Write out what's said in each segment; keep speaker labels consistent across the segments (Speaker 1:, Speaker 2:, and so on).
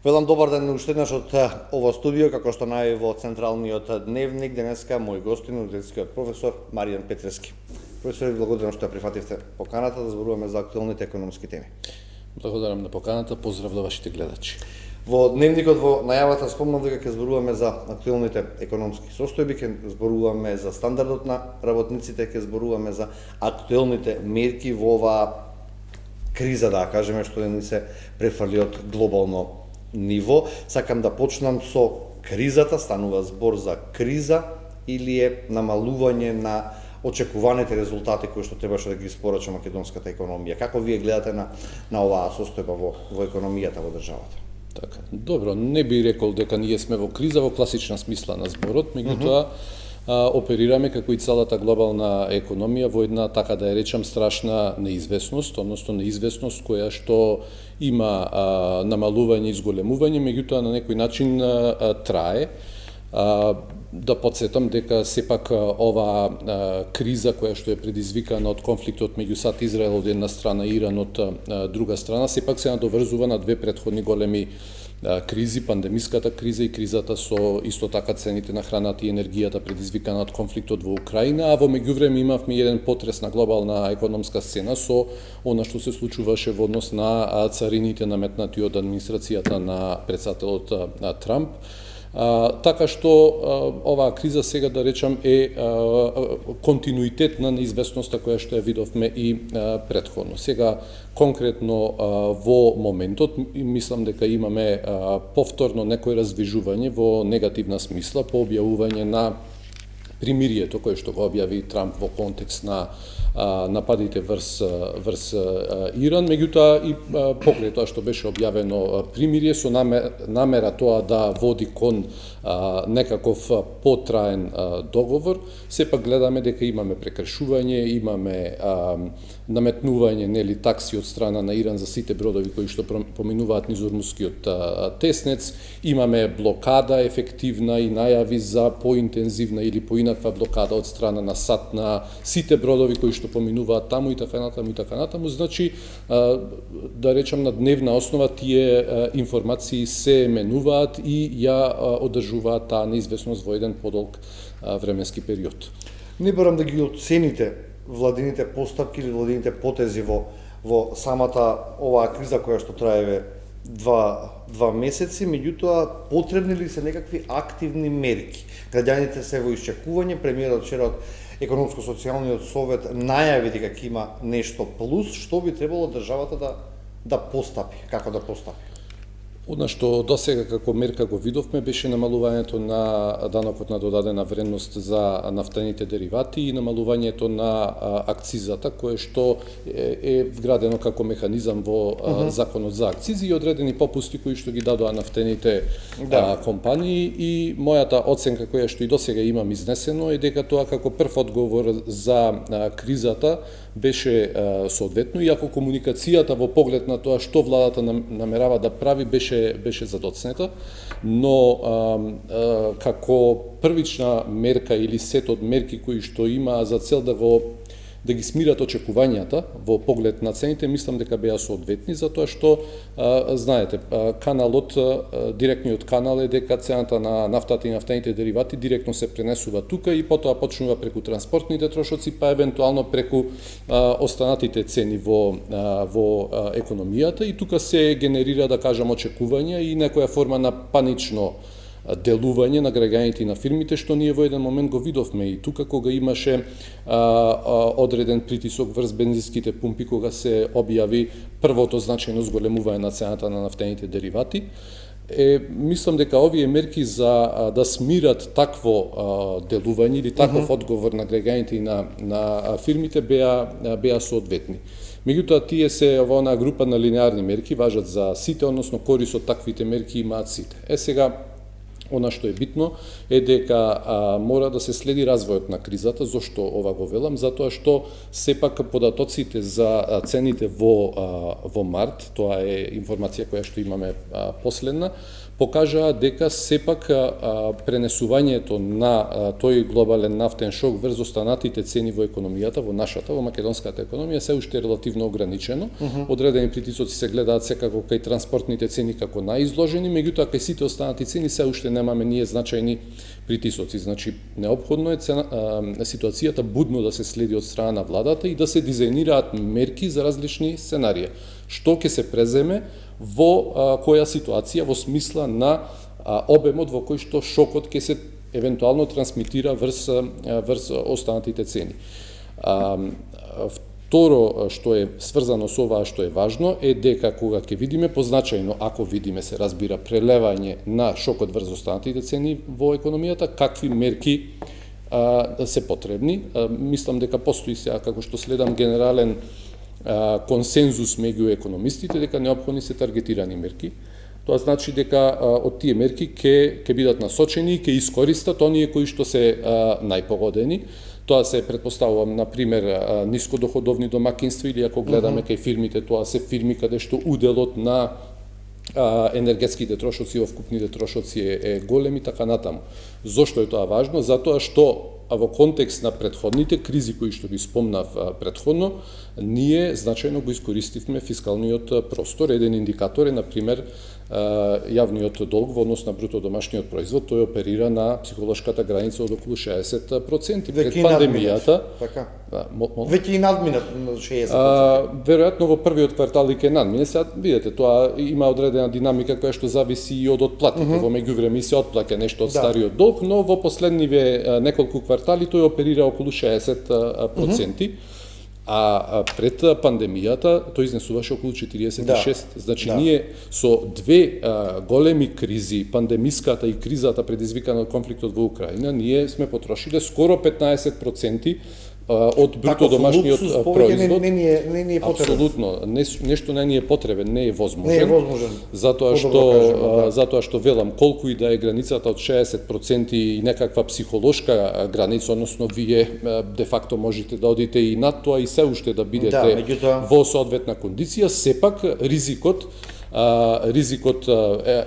Speaker 1: Велам добар ден уште еднаш од ова студио, како што најави во Централниот дневник, денеска мој гостин, универзитетскиот професор Маријан Петрески. Професор, ви благодарам што ја прифативте поканата да зборуваме за актуелните економски теми.
Speaker 2: Благодарам на поканата, поздрав до вашите гледачи.
Speaker 1: Во дневникот во најавата спомнав дека ќе зборуваме за актуелните економски состојби, ќе зборуваме за стандардот на работниците, ќе зборуваме за актуелните мерки во оваа криза, да кажеме, што ни се префрли од глобално ниво. Сакам да почнам со кризата, станува збор за криза или е намалување на очекуваните резултати кои што требаше да ги испорача македонската економија. Како вие гледате на оваа состојба во економијата во државата?
Speaker 2: Така. Добро, не би рекол дека ние сме во криза во класична смисла на зборот, меѓутоа оперираме како и целата глобална економија во една, така да ја речам, страшна неизвестност, односно неизвестност која што има намалување и зголемување, меѓутоа на некој начин трае. Да подсетам дека сепак ова криза која што е предизвикана од конфликтот меѓу САД и Израел од една страна и Иран од друга страна, сепак се надоврзува на две претходни големи кризи, пандемиската криза и кризата со исто така цените на храната и енергијата предизвикана од конфликтот во Украина, а во меѓувреме имавме еден потрес на глобална економска сцена со она што се случуваше во однос на царините наметнати од администрацијата на претседателот Трамп. Така што оваа криза сега да речам е континуитет на неизвестноста која што ја видовме и претходно. Сега конкретно во моментот мислам дека имаме повторно некој развижување во негативна смисла по објавување на примирието кое што го објави Трамп во контекст на нападите врз Иран, меѓутоа и покрај тоа што беше објавено примирие со намера тоа да води кон некаков потраен договор, сепак гледаме дека имаме прекршување, имаме наметнување, нели, такси од страна на Иран за сите бродови кои што поминуваат низ Ормускиот теснец, имаме блокада ефективна и најави за поинтензивна или поинаква блокада од страна на САД на сите бродови кои што поминуваат таму и така натаму, значи да речам на дневна основа тие информации се менуваат и ја одржуваат таа неизвестност во еден подолг временски период.
Speaker 1: Не барам да ги оцените владините постапки или владините потези во самата оваа криза која што трае два месеци, меѓутоа потребни ли се некакви активни мерки? Граѓаните се во исчекување, премиерот вчера од Економско-социјалниот совет најави дека ќе има нешто плюс, што би требало државата да постапи, како да постапи?
Speaker 2: Она што досега како мерка го видовме беше намалувањето на данокот на додадена вредност за нафтените деривати и намалувањето на акцизата, кое што е вградено како механизам во законот за акцизи и одредени попусти кои што ги дадоа нафтените компании, и мојата оценка која што и досега имам изнесено е дека тоа како прв одговор за кризата беше соодветно, и ако комуникацијата во поглед на тоа што владата намерава да прави беше задоцнета, но како првична мерка или сет од мерки кои што има за цел да ги смират очекувањата во поглед на цените, мислам дека беа соодветни, затоа што знаете, каналот, директниот канал е дека цената на нафтата и нафтените деривати директно се пренесува тука и потоа почнува преку транспортните трошоци, па евентуално преку останатите цени во економијата, и тука се генерира, да кажам, очекување и некоја форма на панично делување на граѓаните и на фирмите, што ние во еден момент го видовме и тука кога имаше одреден притисок врз бензинските пумпи, кога се објави првото значајно зголемување на цената на нафтените деривати. Мислам дека овие мерки за да смират такво делување или таков одговор на граѓаните и на фирмите беа соодветни. Меѓутоа, тие се во онаа група на линеарни мерки, важат за сите, односно корис од таквите мерки имаат сите. Сега, она што е битно е дека мора да се следи развојот на кризата. Зошто ова го велам? Затоа што сепак податоците за цените во март, тоа е информација која што имаме последна, покажаа дека сепак пренесувањето на тој глобален нафтен шок врз останатите цени во економијата, во нашата, во македонската економија, се уште е релативно ограничено. Одредени притисоци се гледаат секако кај транспортните цени како наизложени, меѓутоа кај сите останати цени се уште немаме ние значајни притисоци. Значи, неопходно е ситуацијата будно да се следи од страна на владата и да се дизајнираат мерки за различни сценарија. Што ќе се преземе во која ситуација во смисла на обемот во кој што шокот ќе се евентуално трансмитира врз останатите цени. Второ што е сврзано со оваа што е важно е дека кога ќе видиме позначајно, ако видиме се разбира прелевање на шокот врз останатите цени во економијата, какви мерки се потребни. Мислам дека постои сега, како што следам, генерален консензус меѓу економистите дека неопходни се таргетирани мерки. Тоа значи дека од тие мерки ќе бидат насочени и ќе искористат оние кои што се најпогодени. Тоа се претпоставувам, на пример, нискодоходовни домакинства или ако гледаме кај фирмите, тоа се фирми каде што уделот на енергетските трошоци во вкупните трошоци е голем и така натаму. Зошто е тоа важно? Затоа што во контекст на претходните кризи кои што ги спомнав претходно, ние значајно го искористивме фискалниот простор. Еден индикатор е, на пример, јавниот долг во однос на бруто домашниот производ, тој оперира на психолошката граница од околу 60%. Пред пандемијата,
Speaker 1: така. Веќе и надминат 60%.
Speaker 2: Веројатно во првиот квартал и ќе надмине. Сега видете, тоа има одредена динамика која што зависи и од отплатите. Во меѓувреме се отплаќа нешто од стариот долг, но во последниве неколку квартали тој оперира околу 60%. А пред пандемијата тој изнесуваше околу 46. Значи ние со две големи кризи, пандемиската и кризата предизвикана од конфликтот во Украина, ние сме потрошиле скоро 15% од бруто домашниот производ.
Speaker 1: Не ни е потребен.
Speaker 2: Апсолутно, нешто не ни е потребен, не е возможен.
Speaker 1: Не е возможен.
Speaker 2: Затоа што велам, колку и да е границата од 60% и некаква психолошка граница, односно вие де факто можете да одите и над тоа и се уште да бидете во соодветна кондиција, сепак ризикот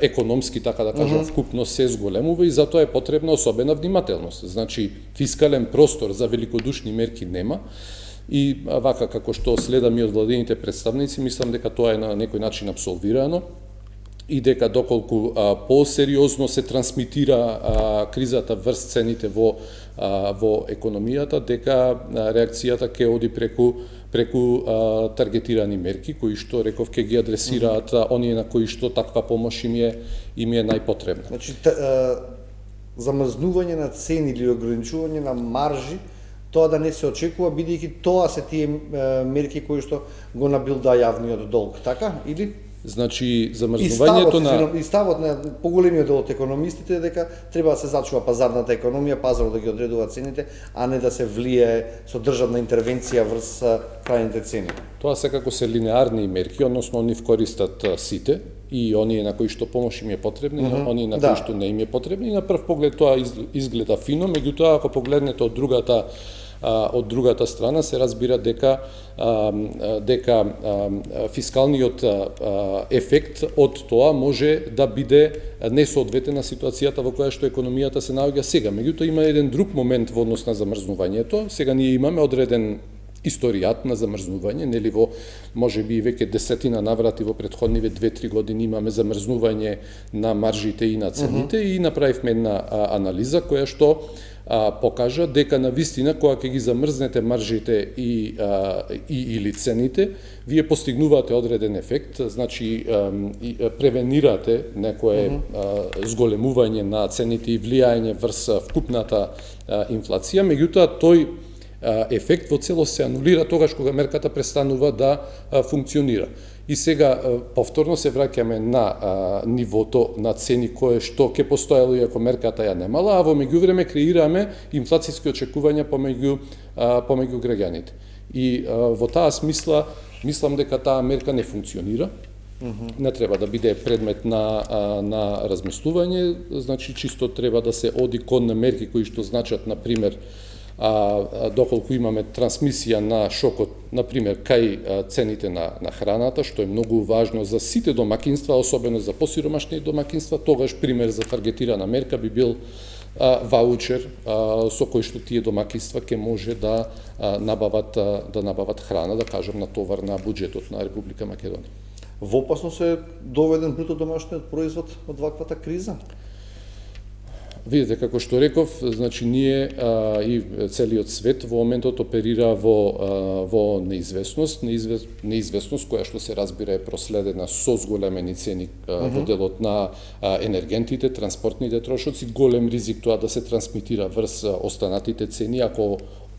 Speaker 2: економски, така да кажам, вкупно се зголемува и затоа е потребна особена внимателност. Значи, фискален простор за великодушни мерки нема и вака како што следам и од владините представници, мислам дека тоа е на некој начин абсолвирано и дека доколку посериозно се трансмитира кризата врз цените во економијата, дека реакцијата ќе оди преку таргетирани мерки кои што реков ќе ги адресираат оние на кои што таква помош им е најпотребна.
Speaker 1: Значи замрзнување на цени или ограничување на маржи, тоа да не се очекува, бидејќи тоа се тие мерки кои што го набилда јавниот долг, така или?
Speaker 2: Значи, замрзнувањето
Speaker 1: и ставот на поголемиот дел од економистите е дека треба да се зачува пазарната економија, пазарот да ги одредува цените, а не да се влие со државна интервенција врз крајните цени.
Speaker 2: Тоа секако се линеарни мерки, односно нив користат сите, и оние на кои што помош им е потребна, и оние на кои што не им е потребна. И на прв поглед тоа изгледа фино, меѓутоа ако погледнете од другата страна се разбира дека фискалниот ефект од тоа може да биде несоодветен на ситуацијата во која што економијата се наоѓа сега. Меѓутоа има еден друг момент во однос на замрзнувањето. Сега ние имаме одреден историјат на замрзнување, нели во можеби веќе десетина наврати во претходниве 2-3 години имаме замрзнување на маржите и на цените и направивме една анализа која што покажа дека на вистина кога ќе ги замрзнете маржите или цените, вие постигнувате одреден ефект, значи превенирате некое зголемување на цените и влијање врз вкупната инфлација, меѓутоа тој ефект во целост се анулира тогаш кога мерката престанува да функционира. И сега повторно се враќаме на нивото на цени кое што ќе постоело и ако мерката ја немала, а во меѓувреме креираме инфлацијски очекувања помеѓу граѓаните. И во таа смисла мислам дека таа мерка не функционира. Не треба да биде предмет на размислување, значи чисто треба да се оди кон мерки кои што значат, на пример, доколку имаме трансмисија на шокот например, кај цените на храната, што е многу важно за сите домакинства, особено за посиромашни домакинства, тогаш пример за таргетирана мерка би бил ваучер со кој што тие домакинства ќе може да набават храна, да кажем, на товар на буџетот на Република Македонија.
Speaker 1: Во опасност е доведен бруто домашниот производ од ваквата криза?
Speaker 2: Видите, како што реков, значи ние и целиот свет во моментот оперира во неизвестност, неизвестност која што се разбира е проследена со зголемени цени во делот на енергентите, транспортните трошоци, голем ризик тоа да се трансмитира врз останатите цени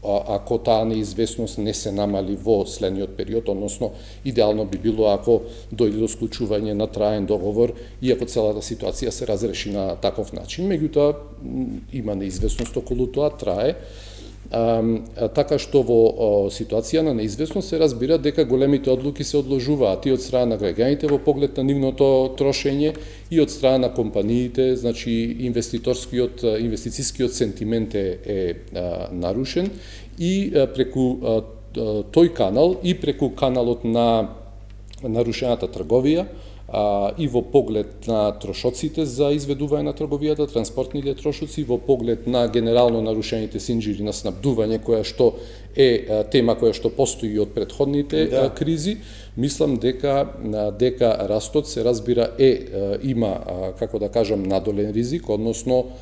Speaker 2: ако таа неизвестност не се намали во следниот период, односно идеално би било ако дојде до склучување на траен договор и ако целата ситуација се разреши на таков начин. Меѓутоа има неизвестност околу тоа, трае. Така што во ситуација на неизвестност се разбира дека големите одлуки се одложуваат и од страна на граѓаните во поглед на нивното трошење и од страна на компаниите, значи инвестицијскиот сентимент е нарушен и преку тој канал и преку каналот на нарушената трговија и во поглед на трошоците за изведување на трговијата, транспортните трошоци, во поглед на генерално нарушените синџири на снабдување, која што е тема која што постои од претходните кризи, мислам дека растот се разбира има, како да кажам, надолен ризик, односно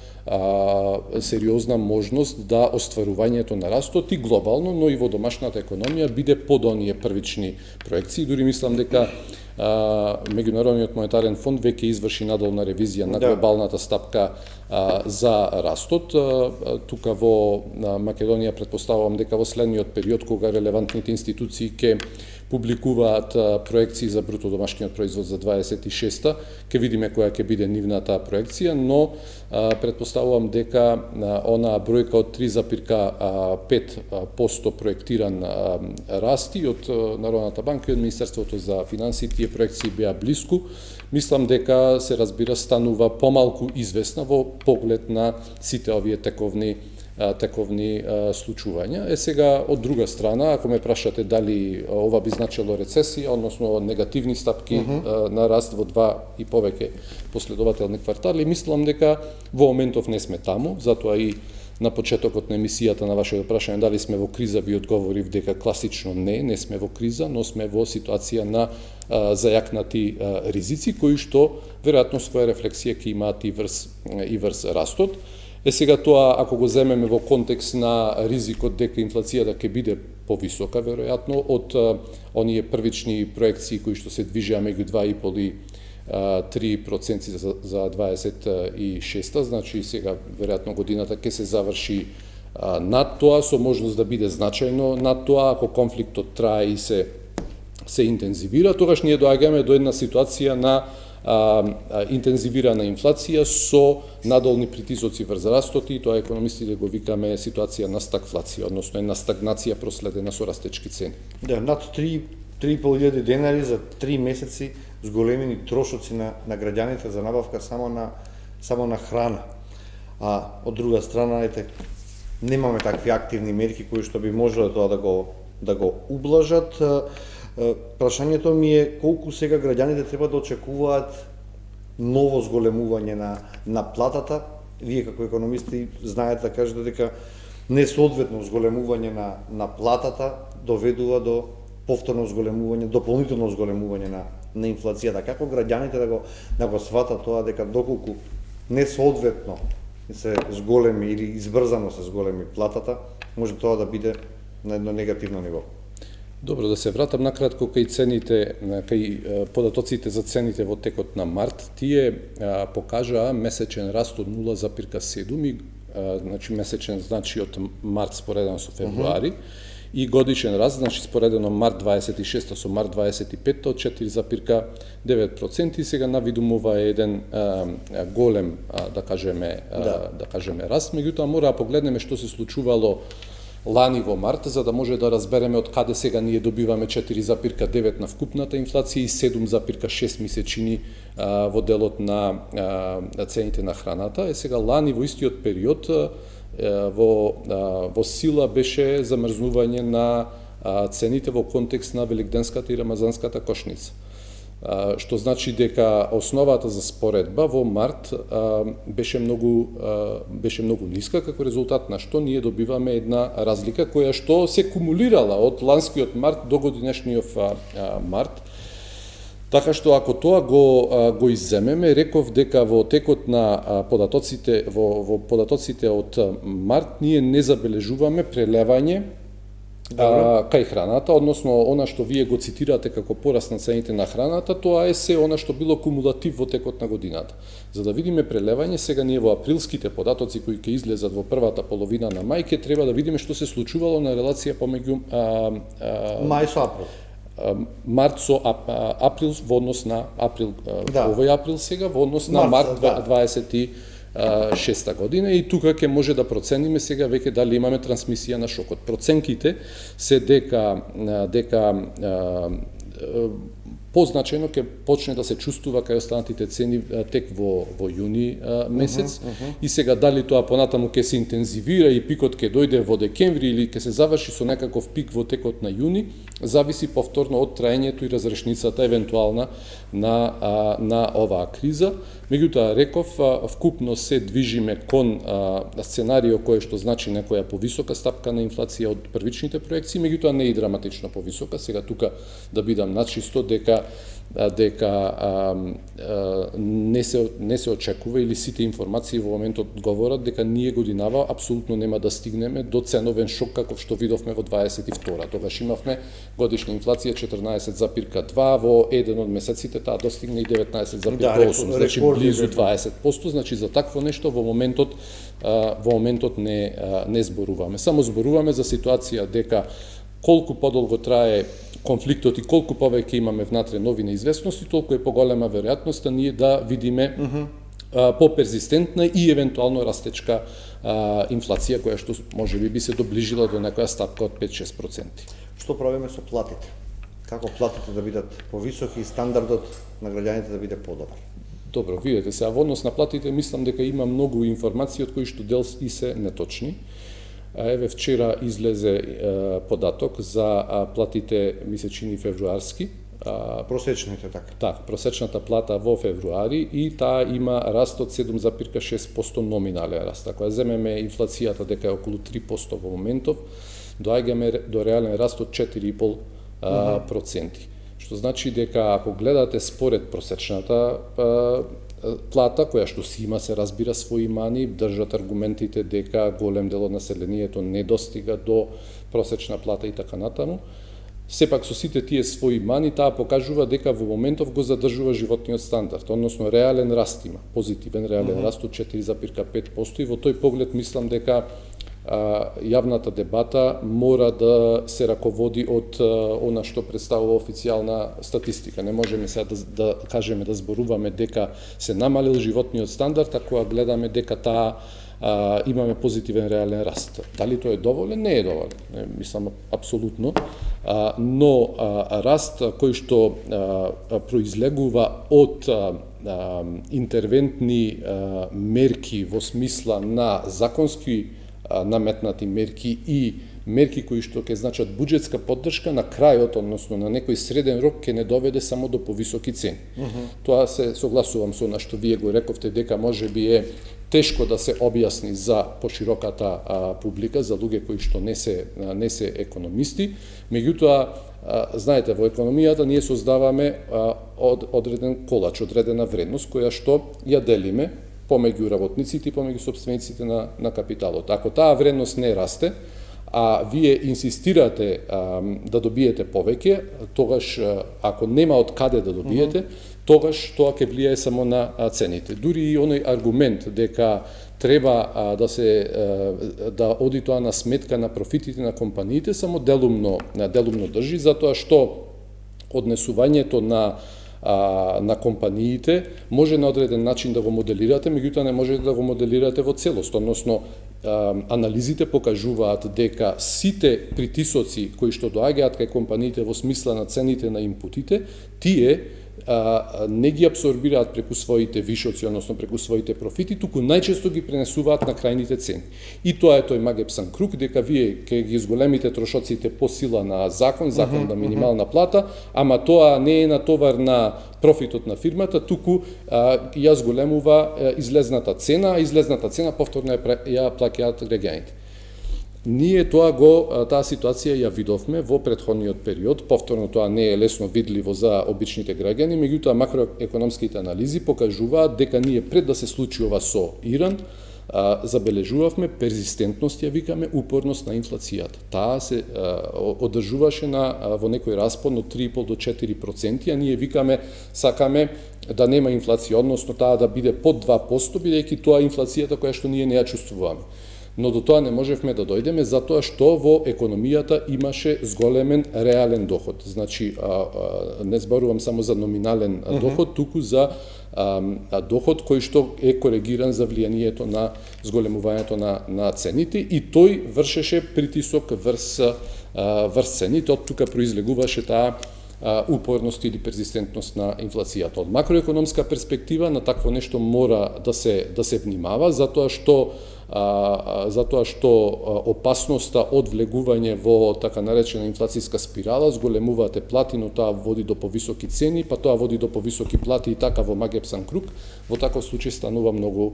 Speaker 2: сериозна можност да остварувањето на растот и глобално, но и во домашната економија биде под оние првични проекции. Дури мислам дека Меѓународниот монетарен фонд веќе изврши надолна ревизија на глобалната стапка за растот. Тука во Македонија претпоставувам дека во следниот период, кога релевантните институции ќе публикуваат проекции за бруто домашниот производ за 26-та, ќе видиме која ќе биде нивната проекција, но претпоставувам дека онаа бројка од 3,5% проектиран расти од Народната банка и од Министерството за финансии, тие проекции беа блиску. Мислам дека се разбира станува помалку известна во поглед на сите овие тековни случувања. Сега, од друга страна, ако ме прашате дали ова би значило рецесија, односно негативни стапки на раст во 2 и повеќе последователни квартали, мислам дека во моментов не сме таму, затоа и на почетокот на емисијата на вашето прашање дали сме во криза, ви одговорив дека класично не сме во криза, но сме во ситуација на зајакнати ризици, кои што веројатно своја рефлексија ќе имаат и врз растот. Сега тоа, ако го земеме во контекст на ризикот дека инфлацијата ќе биде повисока, веројатно, од оние првични проекции кои што се движеа меѓу 2,5 и 3% за 26-та, значи сега веројатно годината ќе се заврши над тоа, со можност да биде значајно над тоа, ако конфликтот трае и се интензивира, тогаш ние доаѓаме до една ситуација на интензивирана инфлација со надолни притисоци врз растот и тоа економистите го викаме ситуација на стагфлација, односно една стагнација проследена со растечки цени.
Speaker 1: Да, над 3.500 денари за 3 месеци зголемени трошоци на граѓаните за набавка само на храна. А од друга страна, немаме такви активни мерки кои што би можеле тоа да го ублажат. Прашањето ми е колку сега граѓаните треба да очекуваат ново зголемување на платата. Вие како економисти знаете да кажете дека несоодветно зголемување на платата доведува до повторно зголемување, дополнително зголемување на инфлацијата. Како граѓаните да го сватат тоа дека доколку несоодветно се зголеми или избрзано се зголеми платата, може тоа да биде на едно негативно ниво?
Speaker 2: Добро, да се вратам накратко кај цените, кај податоците за цените во текот на март. Тие покажаа месечен раст од 0,7, значи месечен значи од март споредено со февруари, и годишен раст, значи споредено март 26 со март 25 од 4,9%, и сега навидумува еден голем, да кажеме раст. Меѓутоа мора да погледнеме што се случувало лани во март, за да може да разбереме од каде сега ние добиваме 4,9 на вкупната инфлација и 7,6 месечини во делот на цените на храната. Сега лани во истиот период во сила беше замрзнување на цените во контекст на великденската и рамазанската кошница. Што значи дека основата за споредба во март беше многу ниска, како резултат на што ние добиваме една разлика која што се кумулирала од ланскиот март до годинешниот март. Така што ако тоа го изземеме, реков дека во текот на податоците во податоците од март ние не забележуваме прелевање кај храната, односно она што вие го цитирате како пораст на цените на храната, тоа е се она што било кумулатив во текот на годината. За да видиме прелевање, сега ние во априлските податоци кои ќе излезат во првата половина на мај, ќе треба да видиме што се случувало на релација помеѓу
Speaker 1: мај со април.
Speaker 2: Март со април во однос на април, овој април сега во однос на март 26 година, и тука ќе може да процениме сега веќе дали имаме трансмисија на шокот. Проценките се дека позначено ќе почне да се чувствува кај останатите цени тек во јуни месец, и сега дали тоа понатаму ќе се интензивира и пикот ќе дојде во декември или ќе се заврши со некаков пик во текот на јуни, зависи повторно од траењето и разрешницата евентуална на оваа криза. Меѓутоа, реков, вкупно се движиме кон сценарио кое што значи некоја повисока стапка на инфлација од првичните проекции, меѓутоа не и драматично повисока. Сега тука да бидам начисто дека не се очекува, или сите информации во моментот говорат дека ние годинава апсолутно нема да стигнеме до ценовен шок каков што видовме во 22-та. Тогаш имавме годишна инфлација 14,2, во еден од месеците таа достигне и 19,8, значи близу 20%, значи за такво нешто во моментот не зборуваме. Само зборуваме за ситуација дека колку подолго трае конфликтот и колку повеќе имаме внатре нови неизвестности, толку е поголема веројатноста ние да видиме поперзистентна и евентуално растечка инфлација која што можеби би се доближила до некоја стапка од 5-6%.
Speaker 1: Што правиме со платите? Како платите да бидат повисоки и стандардот на граѓаните да биде подобар?
Speaker 2: Добро, видете се, во однос на платите мислам дека има многу информации од кои што дел и се неточни. Еве вчера излезе податок за платите месечини февруарски.
Speaker 1: Просечните, така.
Speaker 2: Так, просечната плата во февруари, и таа има раст од 7,6% номинален раст. Ако ја земеме инфлацијата дека е околу 3% во моментов, доаѓаме до реален раст од 4,5%. Што значи дека ако гледате според просечната плата, која што си има, се разбира, своји мани, држат аргументите дека голем дел од населението не достига до просечна плата и така натаму. Сепак со сите тие своји мани, таа покажува дека во моментов го задржува животниот стандард, односно реален раст има, позитивен реален раст од 4,5%, и во тој поглед мислам дека јавната дебата мора да се раководи од она што представува официјална статистика. Не можеме сега да кажеме, да зборуваме дека се намалил животниот стандард, ако гледаме дека таа имаме позитивен реален раст. Дали тоа е доволен? Не е доволен. Мислам, апсолутно. Но раст кој што произлегува од интервентни мерки во смисла на законски наметнати мерки и мерки кои што ќе значат буџетска поддршка, на крајот, односно на некој среден рок, ќе не доведе само до повисоки цени. Тоа се согласувам со она што вие го рековте, дека можеби е тешко да се објасни за пошироката публика, за луѓе кои што не се економисти. Меѓутоа, знаете, во економијата ние создаваме одреден колач, одредена вредност која што ја делиме помеѓу работниците и помеѓу собствениците на капиталот. Ако таа вредност не расте, а вие инсистирате да добиете повеќе, тогаш ако нема од каде да добиете, тогаш тоа ќе влијае само на цените. Дури и оној аргумент дека треба да оди тоа на сметка на профитите на компаниите, само делумно држи, затоа што однесувањето на компаниите може на одреден начин да го моделирате, меѓутоа не можете да го моделирате во целост, односно анализите покажуваат дека сите притисоци кои што доаѓаат кај компаниите во смисла на цените на импутите, тие не ги абсорбираат преку своите вишоци, односно преку своите профити, туку најчесто ги пренесуваат на крајните цени. И тоа е тој магепсан круг, дека вие ќе ги зголемите трошоците по сила на закон на минимална плата, ама тоа не е натовар на профитот на фирмата, туку ја зголемува излезната цена, а излезната цена повторно ја плаќаат граѓаните. Ние таа ситуација ја видовме во претходниот период, повторно тоа не е лесно видливо за обичните граѓани, меѓутоа макроекономските анализи покажуваат дека ние пред да се случи ова со Иран, забележувавме перзистентност, ја викаме, упорност на инфлацијата. Таа се одржуваше во некој распон од 3,5 до 4%, а ние викаме, сакаме да нема инфлација, односно таа да биде под 2%, бидејќи тоа е инфлацијата која што ние не ја чувствуваме. Но до тоа не можевме да дојдеме затоа што во економијата имаше зголемен реален доход. Значи, не зборувам само за номинален доход, туку за доход кој што е коригиран за влијанието на зголемувањето на цените и тој вршеше притисок врз цените, од тука произлегуваше таа упорност или перзистентност на инфлацијата. Од макроекономска перспектива на такво нешто мора да се внимава, затоа што опасноста од влегување во така наречена инфлацијска спирала зголемуваат плати, но тоа води до повисоки цени, па тоа води до повисоки плати и така во магепсан круг, во таков случај станува многу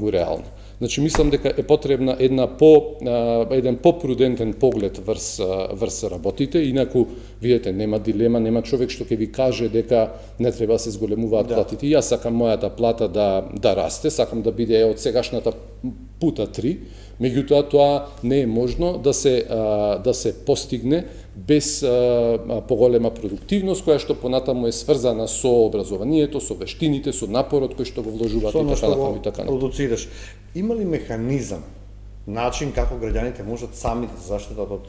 Speaker 2: реално. Значи, мислам дека е потребна еден попрудентен поглед врз работите, инаку, видите, нема дилема, нема човек што ќе ви каже дека не треба се зголемуваат платите. Јас сакам мојата плата да расте, сакам да биде од сегашната пута 3, меѓутоа тоа не е можно да се постигне без поголема продуктивност, која што понатаму е сврзана со образованието, со вештините, со напорот кој што го вложуваат и така натаму и така натаму.
Speaker 1: Продуцираш. Има ли механизам, начин како граѓаните можат сами да се заштитат од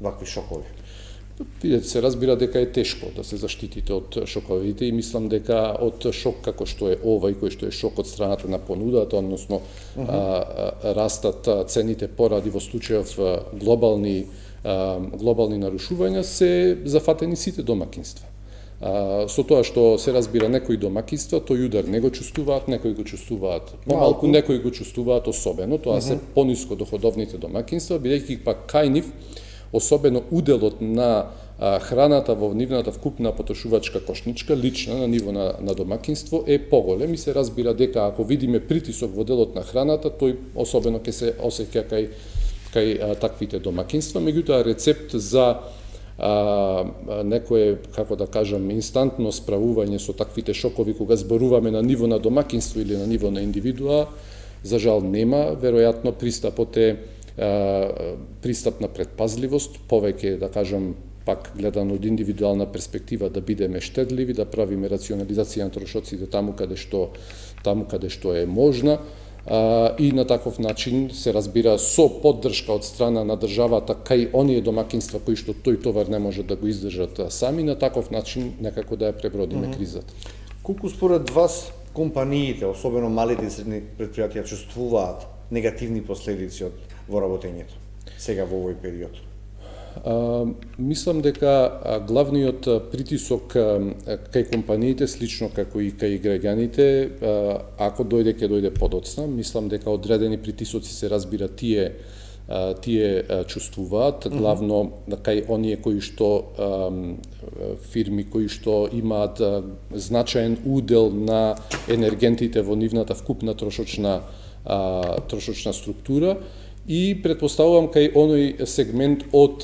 Speaker 1: вакви шокови?
Speaker 2: Видете, се разбира дека е тешко да се заштитите од шоковите и мислам дека од шок како што е овој, кој што е шок од страната на понудата, односно растат цените поради во случајов глобални нарушувања, се зафатени сите домакинства. Со тоа што се разбира некои домакинства, тој удар не го чувствуваат, некои го чувствуваат помалку, некои го чувствуваат особено, тоа се пониско доходовните домакинства, бидејќи пак кај нив особено уделот на храната во нивната вкупна потрошувачка кошничка, лична на ниво на домакинство, е поголем и се разбира дека ако видиме притисок во делот на храната, тој особено ќе се осеќа кај таквите домакинства. Меѓутоа, рецепт за некое, како да кажам, инстантно справување со таквите шокови кога зборуваме на ниво на домакинство или на ниво на индивидуа, за жал нема. Веројатно пристапот е пристап на предпазливост, повеќе, да кажам, пак гледано од индивидуална перспектива, да бидеме штедливи, да правиме рационализација на трошоците таму каде што е можна, и на таков начин се разбира со поддршка од страна на државата кај оние домакинства кои што тој товар не можат да го издржат сами, на таков начин некако да ја пребродиме кризата.
Speaker 1: Колку според вас компаниите, особено малите и средни предпријатија, чувствуваат негативни последици во работењето сега во овој период?
Speaker 2: Мислам дека главниот притисок кај компаниите, слично како и кај граѓаните, ако дојде, ќе дојде подоцна. Мислам дека одредени притисоци се разбира тие чувствуваат, главно кај оние кои што фирми кои што имаат значаен удел на енергентите во нивната вкупна трошочна структура, и предпоставувам кај оној сегмент од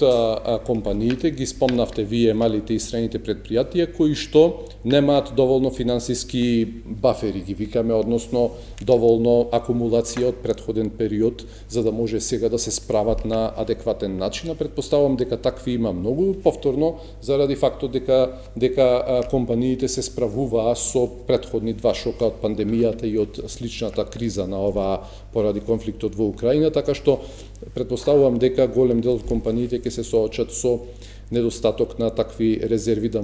Speaker 2: компаниите, ги спомнавте вие малите и средните предпријатија, кои што немаат доволно финансиски бафери, ги викаме, односно доволно акумулација од претходен период, за да може сега да се справат на адекватен начин. Предпоставувам дека такви има многу, повторно, заради фактот дека компаниите се справуваа со претходни два шока од пандемијата и од сличната криза на оваа поради конфликтот во Украина, така што предпоставувам дека голем дел од компаниите ќе се соочат со недостаток на такви резерви да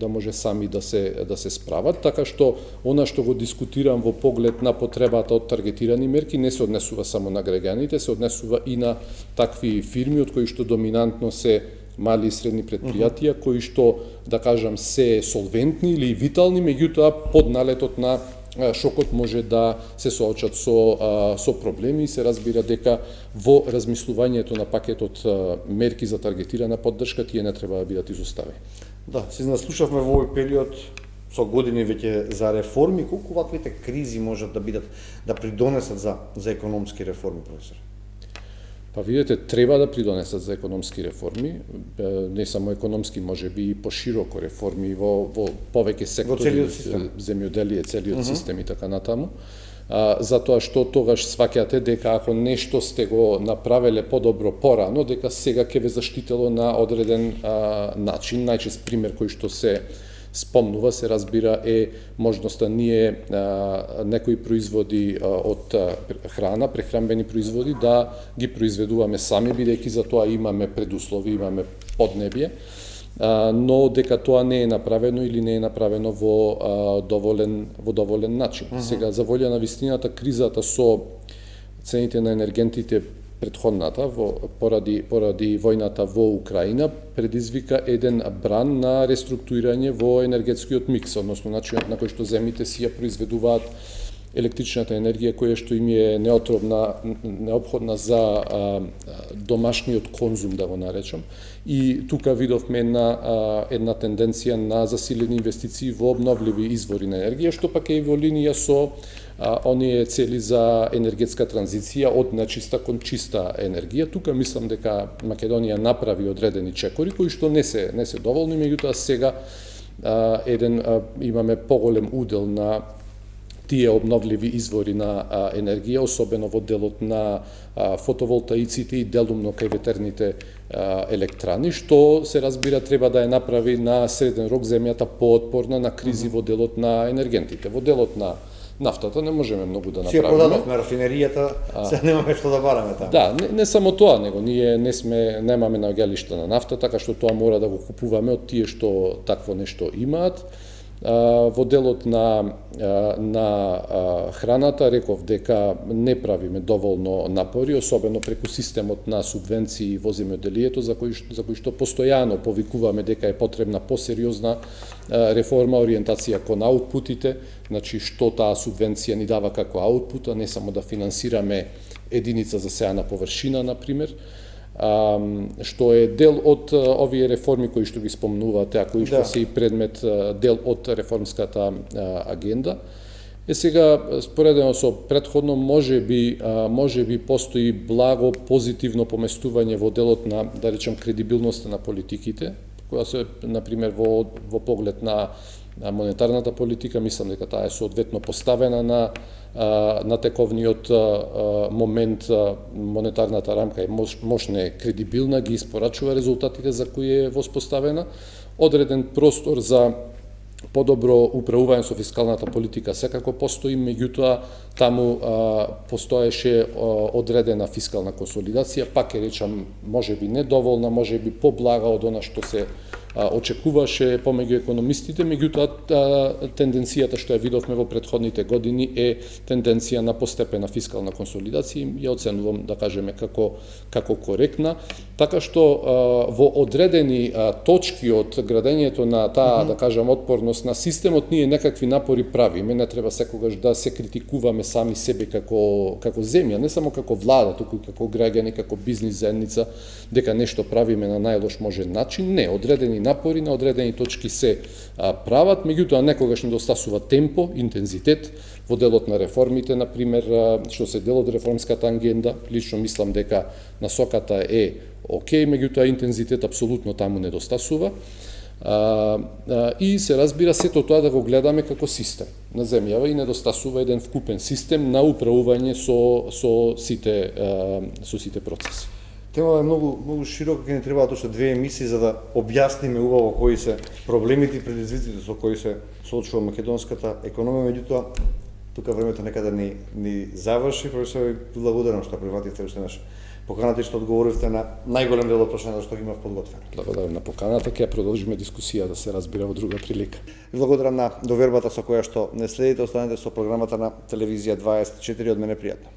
Speaker 2: може сами да се справат, така што она што го дискутирам во поглед на потребата од таргетирани мерки не се однесува само на граѓаните, се однесува и на такви фирми од кои што доминантно се мали и средни предпријатија кои што, да кажам, се солвентни или витални, меѓутоа под налетот на шокот може да се соочат со проблеми и се разбира дека во размислувањето на пакетот мерки за таргетирана поддршка тие не треба да бидат изоставени.
Speaker 1: Да, се наслушавме во овој период со години веќе за реформи, колку ваквите кризи можат да бидат да придонесат за економски реформи, професор?
Speaker 2: Па видите, треба да придонесат за економски реформи, не само економски, може би и пошироко реформи во повеќе сектори, земјоделие, целиот систем и така натаму. Затоа што тогаш сваќате дека ако нешто сте го направеле подобро порано, дека сега ќе ве заштитело на одреден начин. Најчест пример кој што се спомнува, се разбира, е можноста ние некои производи од храна, прехранбени производи, да ги произведуваме сами, бидејќи за тоа имаме предуслови, имаме поднебје, но дека тоа не е направено или не е направено во доволен начин. Сега, за волја на вистината, кризата со цените на енергентите претходната, поради војната во Украина, предизвика еден бран на реструктурирање во енергетскиот микс, односно начинот на кој што земјите си ја произведуваат електричната енергија која што им е неопходна за домашниот конзум, да го наречам. И тука видовме една тенденција на засилени инвестиции во обновливи извори на енергија, што пак е и во линија со оние цели за енергетска транзиција од нечиста кон чиста енергија. Тука мислам дека Македонија направи одредени чекори кои што не се доволни, меѓутоа сега имаме поголем удел на тие обновливи извори на енергија, особено во делот на фотоволтаиците и делумно кај ветерните електрани, што се разбира треба да ја направи на среден рок земјата поотпорна на кризи во делот на енергентите. Во делот на нафтата не можеме многу да направиме.
Speaker 1: Си ја продадовме рафинеријата, сега немаме што да бараме таму.
Speaker 2: Да, не само тоа, него ние немаме наоѓалишта на нафта, така што тоа мора да го купуваме од тие што такво нешто имаат. Во делот на храната реков дека не правиме доволно напори, особено преку системот на субвенции во земјоделието, за кој што постојано повикуваме дека е потребна посериозна реформа, ориентација кон аутпутите, значи што таа субвенција ни дава како аутпут, а не само да финансираме единица за сејана површина, например, што е дел од овие реформи кои што ги спомнувате, а кои што се и предмет дел од реформската агенда. Сега, споредено со претходно, може би постои благо позитивно поместување во делот на, да речем, кредибилноста на политиките, која се, например, во поглед на монетарната политика, мислам дека таа е соодветно поставена на тековниот момент. Монетарната рамка е мощна, кредибилна, ги испорачува резултатите за кои е воспоставена. Одреден простор за подобро управување со фискалната политика секако постои, меѓутоа таму постоеше одредена фискална консолидација, пак е речам, можеби недоволна, можеби поблага од она што се очекуваше помеѓу економистите, меѓутоа тенденцијата што ја видовме во претходните години е тенденција на постепена фискална консолидација и ја оценувам, да кажеме, како коректна, така што во одредени точки од градењето на таа, да кажам, отпорност на системот, ние некакви напори правиме, не треба секогаш да се критикуваме сами себе како земја, не само како влада, туку и како граѓани, како бизнис заедница, дека нешто правиме на најлош можен начин. Не, одредени напори на одредени точки се прават, меѓутоа некогаш недостасува темпо, интензитет во делот на реформите, например, што се дел од реформската агенда. Лично мислам дека насоката е окей, меѓутоа интензитет апсолутно таму недостасува. И се разбира сето тоа да го гледаме како систем на земјава и недостасува еден вкупен систем на управување со сите процеси.
Speaker 1: Темава е многу широка, ќе ни требаат уште 2 емисии за да објасниме убаво кои се проблемите и предизвиците со кои се соочува македонската економија, меѓутоа тука времето некаде ни заврши. Професор, ви благодарам што прифативте уште наш поканата и што одговоривте на најголем дел од прашањата што ги имав подготвено.
Speaker 2: Благодарам на поканата, ќе продолжиме дискусија да се разбира во друга прилика.
Speaker 1: Благодарам на довербата со која што не следите, останете со програмата на телевизија 24, од мене пријатно.